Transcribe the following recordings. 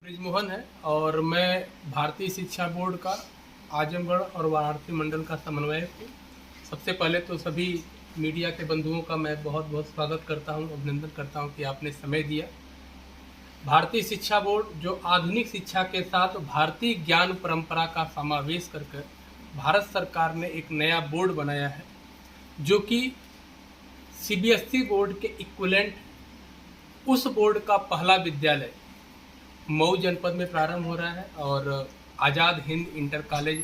ब्रिजमोहन है और मैं भारतीय शिक्षा बोर्ड का आजमगढ़ और वाराणसी मंडल का समन्वयक हूँ। सबसे पहले तो सभी मीडिया के बंधुओं का मैं बहुत बहुत स्वागत करता हूँ, अभिनंदन करता हूँ कि आपने समय दिया। भारतीय शिक्षा बोर्ड जो आधुनिक शिक्षा के साथ भारतीय ज्ञान परंपरा का समावेश कर भारत सरकार ने एक नया बोर्ड बनाया है जो कि सीबीएसई बोर्ड के इक्विवेलेंट उस बोर्ड का पहला विद्यालय मऊ जनपद में प्रारंभ हो रहा है और आज़ाद हिंद इंटर कॉलेज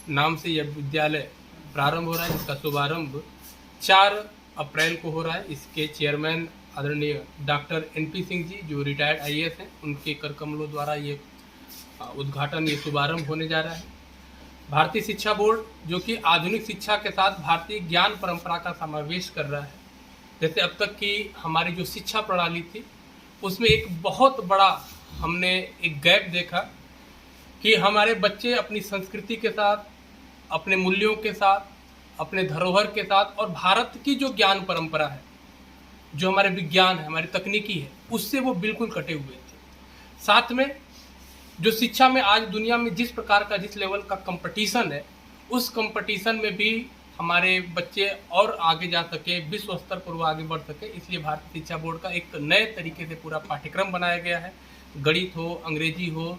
नाम से यह विद्यालय प्रारंभ हो रहा है, जिसका शुभारंभ 4 अप्रैल को हो रहा है। इसके चेयरमैन आदरणीय डॉक्टर एनपी सिंह जी जो रिटायर्ड आईएएस हैं, उनके कर कमलों द्वारा ये उद्घाटन, ये शुभारंभ होने जा रहा है। भारतीय शिक्षा बोर्ड जो कि आधुनिक शिक्षा के साथ भारतीय ज्ञान परंपरा का समावेश कर रहा है। जैसे अब तक की हमारी जो शिक्षा प्रणाली थी उसमें एक बहुत बड़ा हमने एक गैप देखा कि हमारे बच्चे अपनी संस्कृति के साथ, अपने मूल्यों के साथ, अपने धरोहर के साथ और भारत की जो ज्ञान परंपरा है, जो हमारे विज्ञान है, हमारी तकनीकी है, उससे वो बिल्कुल कटे हुए थे। साथ में जो शिक्षा में आज दुनिया में जिस प्रकार का, जिस लेवल का कंपटीशन है, उस कंपटीशन में भी हमारे बच्चे और आगे जा सके, विश्व स्तर पर वो आगे बढ़ सके, इसलिए भारतीय शिक्षा बोर्ड का एक नए तरीके से पूरा पाठ्यक्रम बनाया गया है। गणित हो, अंग्रेजी हो,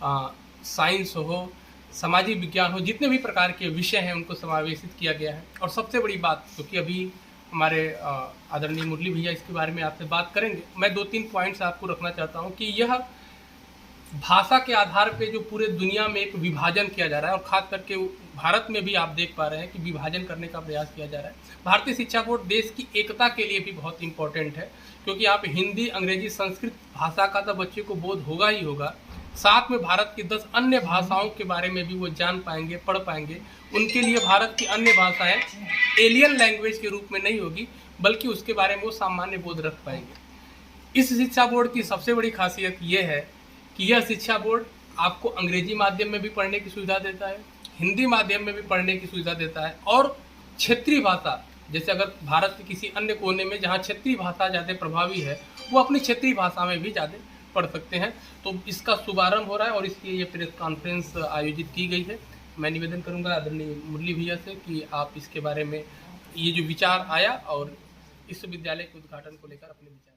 साइंस हो, सामाजिक विज्ञान हो, जितने भी प्रकार के विषय हैं उनको समावेशित किया गया है। और सबसे बड़ी बात, क्योंकि अभी हमारे आदरणीय मुरली भैया इसके बारे में आपसे बात करेंगे, मैं 2-3 पॉइंट्स आपको रखना चाहता हूं कि यह भाषा के आधार पे जो पूरे दुनिया में एक विभाजन किया जा रहा है और खास करके भारत में भी आप देख पा रहे हैं कि विभाजन करने का प्रयास किया जा रहा है। भारतीय शिक्षा बोर्ड देश की एकता के लिए भी बहुत इंपॉर्टेंट है, क्योंकि आप हिंदी, अंग्रेजी, संस्कृत भाषा का तो बच्चे को बोध होगा ही होगा, साथ में भारत की 10 अन्य भाषाओं के बारे में भी वो जान पाएंगे, पढ़ पाएंगे। उनके लिए भारत की अन्य भाषाएं एलियन लैंग्वेज के रूप में नहीं होगी, बल्कि उसके बारे में वो सामान्य बोध रख पाएंगे। इस शिक्षा बोर्ड की सबसे बड़ी खासियत ये है कि यह शिक्षा बोर्ड आपको अंग्रेजी माध्यम में भी पढ़ने की सुविधा देता है, हिंदी माध्यम में भी पढ़ने की सुविधा देता है और क्षेत्रीय भाषा, जैसे अगर भारत के किसी अन्य कोने में जहाँ क्षेत्रीय भाषा ज़्यादा प्रभावी है, वो अपनी क्षेत्रीय भाषा में भी ज़्यादा पढ़ सकते हैं। तो इसका शुभारंभ हो रहा है और इसलिए ये प्रेस कॉन्फ्रेंस आयोजित की गई है। मैं निवेदन करूँगा आदरणीय मुरली भैया से कि आप इसके बारे में, ये जो विचार आया और इस विद्यालय के उद्घाटन को लेकर अपने विचार